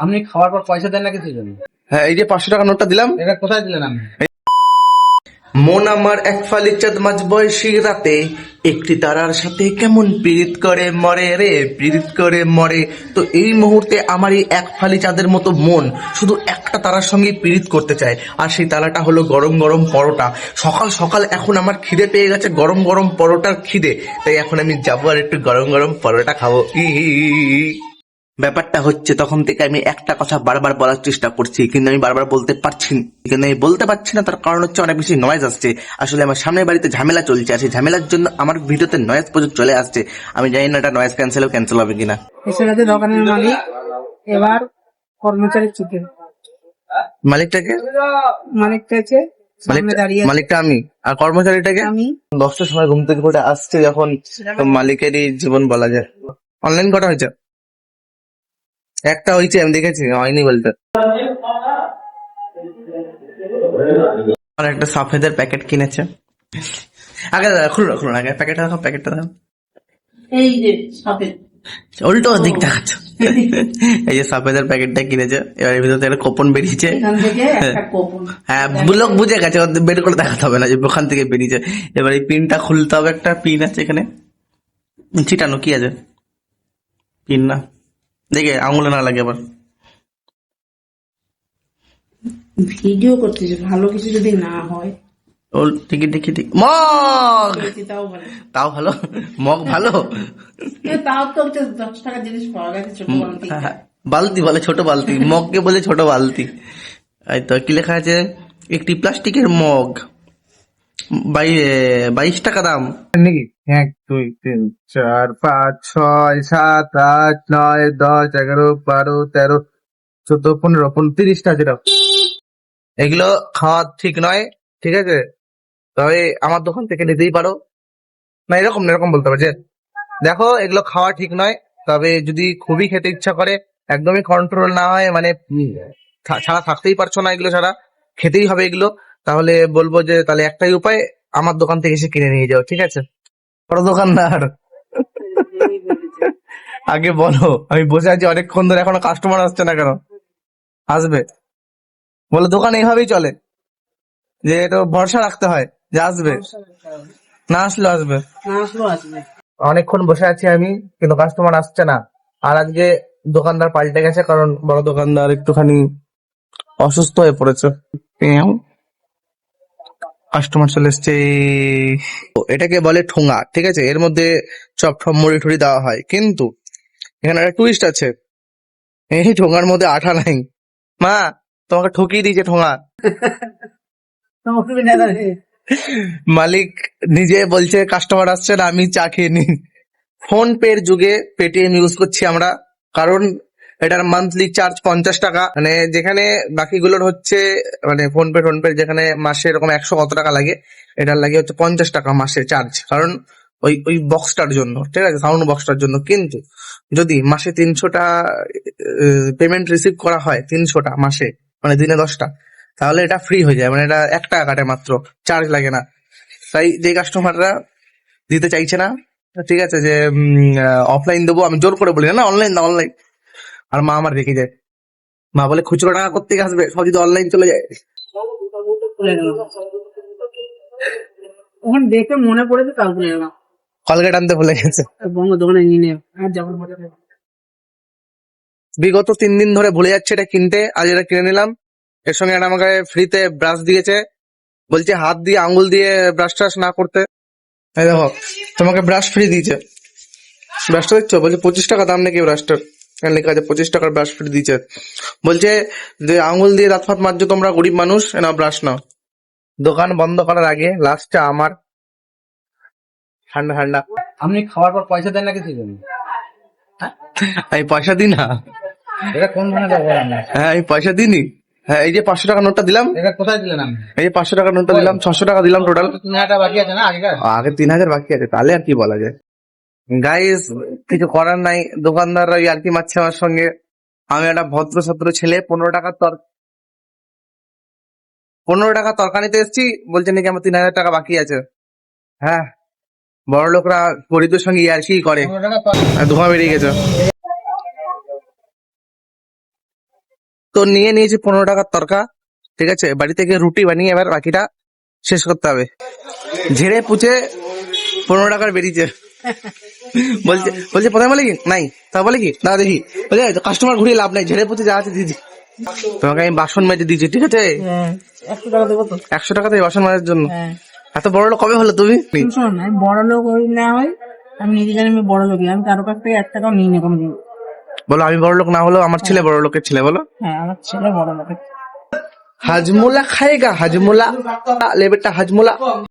আপনি খাওয়ার পর পয়সা দেন না কিছু জন্য? হ্যাঁ, এই যে 500 টাকা নোটটা দিলাম। এটা কোথায় দিলেন আপনি? মন আমার এক ফালি চাঁদ মাঝ বয়সী রাতে একটি তারার সাথে কেমন পীড়িত করে মরে রে, পীড়িত করে মরে। তো এই মুহূর্তে আমার এই এক ফালি চাঁদের মতো মন শুধু একটা তারার সঙ্গে পীড়িত করতে চায়, আর সেই তারাটা হলো গরম গরম পরোটা। সকাল সকাল এখন আমার খিদে পেয়ে গেছে, গরম গরম পরোটার খিদে। তাই এখন আমি যাবো আর একটু গরম গরম পরোটা খাবো। ব্যাপারটা হচ্ছে, তখন থেকে আমি একটা কথা বারবার বলার চেষ্টা করছি, কিন্তু আমি বারবার বলতে পারছি না। কিন্তু আমি বলতে পারছি না, তার কারণ হচ্ছে অনেক বেশি নয়েজ আসছে। আসলে আমার সামনের বাড়িতে ঝামেলা চলছে, আর সেই ঝামেলার জন্য আমার ভিডিওতে নয়েজ পর্যন্ত চলে আসছে। আমি জানি না এটা নয়েজ ক্যান্সেল হবে কিনা। এসে গেছে দোকানের মালিক, এবার কর্মচারী চিকেন মালিকটাকে মালিকটা আছে সামনে দাঁড়িয়ে আছে। মালিকটা আমি, আর কর্মচারীটাকে আমি 10টার সময় ঘুম থেকে উঠে আসছে যখন, তো মালিকেরই জীবন বলা যায়। অনলাইন কটা হয়েছে? একটা হয়েছে, আমি দেখেছি, হয়নি বলতে। আর একটা সাফেদের প্যাকেট কিনেছে। আগে দাদা খুলুন আগে প্যাকেটটা দেখো, প্যাকেটটা দেখো। এই যে সাথে উল্টো দিক দেখাচ্ছ। এই যে সাফেদের প্যাকেটটা কিনেছে, এবার এর ভিতর থেকে একটা কোপন বেরিয়েছে। এখান থেকে একটা কোপন, হ্যাঁ, লোক বুঝে গেছে, ওদের বের করে দেখাতে হবে না যে ওখান থেকে বেরিয়েছে। এবার এই পিনটা খুলতে হবে, একটা পিন আছে এখানে ছিটানো, কি আছে পিন না, দেখে আঙুলে না লাগে আবার। ভিডিও করতেছে, ভালো কিছু যদি না হয় ও দেখি দেখি দেখি, মগ, তাও ভালো, তাও ভালো, মগ ভালো। তাও তো 10 টাকার জিনিস পাওয়া গেছে ছোট বালতি। বালতি বলে ছোট বালতি, মগকে বলে ছোট বালতি। এই তো কি লেখা আছে, একটি প্লাস্টিকের মগ, 22 টাকা দাম নাকি 1 2 3 4 5 6 7 8 9 10 11 12 13 14 15 29টা যেটা। এগুলো খাওয়া ঠিক নয়, ঠিক আছে? তবে আমার দোকান থেকে নিতেই পারো। না, এরকম বলতে পারো যে দেখো, এগুলো খাওয়া ঠিক নয়, তবে যদি খুবই খেতে ইচ্ছা করে, একদমই কন্ট্রোল না হয়, মানে ছাড়া থাকতেই পারছো না, এগুলো ছাড়া খেতেই হবে এগুলো, তাহলে বলবো যে তাহলে একটাই উপায়, আমার দোকান থেকে এসে কিনে নিয়ে যাও, ঠিক আছে? বড় দোকানদার, আগে বলো, আমি বসে আছি অনেকক্ষণ ধরে, এখনো কাস্টমার আসছে না কেন? আসবে বলে, দোকান এইভাবেই চলে, যে এটা ভরসা রাখতে হয় যে আসবে, না আসলেও আসবে। না আসলো আসবে। অনেকক্ষণ বসে আছি আমি, কিন্তু কাস্টমার আসছে না। আর আজকে দোকানদার পাল্টে গেছে, কারণ বড় দোকানদার একটুখানি অসুস্থ হয়ে পড়েছে। কাস্টমার চলে এসছে। এটাকে বলে ঠোঙা, ঠিক আছে? এর মধ্যে চপ টপ মুড়ি টুড়ি দেওয়া হয়, কিন্তু এখানে একটা টুইস্ট আছে, এই ঠোঙার মধ্যে আঠা নাই। মা, তোমাকে ঠকিয়ে দিয়েছে ঠোঙা। মালিক নিজে বলছে কাস্টমার আসছে না, আমি চা খেয়ে নি। ফোন পে এর যুগে পেটিএম ইউজ করছি আমরা, কারণ এটার মান্থলি চার্জ 50 টাকা, মানে যেখানে বাকিগুলোর হচ্ছে, মানে ফোন পে যেখানে মাসে এরকম 100 কত টাকা লাগে, এটার লাগে হচ্ছে 50 টাকা মাসে চার্জ, কারণ ওই বক্সটার জন্য, ঠিক আছে, সাউন্ড বক্সটার জন্য। কিন্তু যদি মাসে 300টা পেমেন্ট রিসিভ করা হয়, 300টা মাসে, মানে দিনে 10টা, তাহলে এটা ফ্রি হয়ে যায়, মানে এটা 1 টাকা কাটে মাত্র, চার্জ লাগে না। তাই যে কাস্টমাররা দিতে চাইছে না, ঠিক আছে, যে অফলাইন দেবো, আমি জোর করে বলি না, অনলাইন দাও অনলাইন। আর মা আমার রেখে যায়, মা বলে খুচরো টাকা কোত্থেকে আসবে, সব যদি অনলাইন চলে যায়। ওখানে দেখে মনে পড়েছে, তাও ভুলে গেলাম। কলগেট আনতে ভুলে গেছে। বঙ্গ দোকানে নিয়ে নে, আর যাবার মজা নেই। বিগত 3 দিন ধরে ভুলে যাচ্ছে এটা কিনতে, আজ এটা কিনে নিলাম। এর সঙ্গে এটা আমাকে ফ্রিতে ব্রাশ দিয়েছে, বলছে হাত দিয়ে আঙ্গুল দিয়ে ব্রাশ টাশ না করতে। এই দেখো, তোমাকে ব্রাশ ফ্রি দিয়েছে। ব্রাশটা দেখছো, বলছে 25 টাকা দাম নাকি ব্রাশটার, এখানে লেখা আছে 25 টাকার ব্রাশ ফ্রি দিয়েছে। বলছে যে আঙ্গুল দিয়ে দাঁত ফাত মাজছো তোমরা, গরিব মানুষ, না ব্রাশ নাও। দোকান বন্ধ করার আগে লাস্টটা আমার, ঠান্ডা ঠান্ডা। আপনি খাওয়ার পর পয়সা দেন না কিছু জন্য? আমি পয়সা দিই না। এটা কোন ধরনের ব্যবহার আপনার? হ্যাঁ, আমি পয়সা দিইনি। হ্যাঁ, এই যে 500 টাকা নোটটা দিলাম, এটা কোথায় দিলেন আপনি? এই যে 500 টাকা নোটটা দিলাম, 600 টাকা দিলাম টোটাল। 3000 টাকা বাকি আছে না আগেকার? আগে 3000 বাকি আছে, তাহলে আর কি বলা যায়। গাইস, কিছু করার নাই, দোকানদাররা আর কি মারছে আমার সঙ্গে। আমি একটা ভদ্র সদ্র ছেলে, 15 টাকা তরকারিতে এসেছি, বলছে নাকি আমার 3000 টাকা বাকি আছে। হ্যাঁ, বড় লোকরা গরিবদের সঙ্গে ইয়ার্কি করে। 15 টাকা আর ধোঁয়া বেরিয়ে গেছে। তো নিয়ে নিয়েছি 15 টাকার তরকা, ঠিক আছে, বাড়ি থেকে রুটি বানিয়ে এবার বাকিটা শেষ করতে হবে। ঝেড়ে পুছে 15 টাকার বেরিয়েছে। বলছে বলছে প্রথমে বলে কি নাই, তা বলে কি না দেখি, বলে কাস্টমার ঘুরিয়ে লাভ নাই, ঝেড়ে পুছে যা আছে দিদি। তোমাকে আমি বাসন মেজে দিয়েছি, ঠিক আছে, হ্যাঁ 100 টাকা দেবো তো। 100 টাকা দিয়ে বাসন মাজার জন্য। হ্যাঁ এত বড় লোক কবে হলো তুমি? শোন, আমি বড় লোক হই না হয়, আমি নিজে জানি আমি বড় লোক, আমি কারো কাছ থেকে 1 টাকাও নিই না কোনোদিন। বলো আমি বড় লোক না হলেও আমার ছেলে বড় লোকের ছেলে, বলো। হ্যাঁ আমার ছেলে বড় লোক। হাজমোলা খাएगा, হাজমোলা, ले बेटा हाजमोला।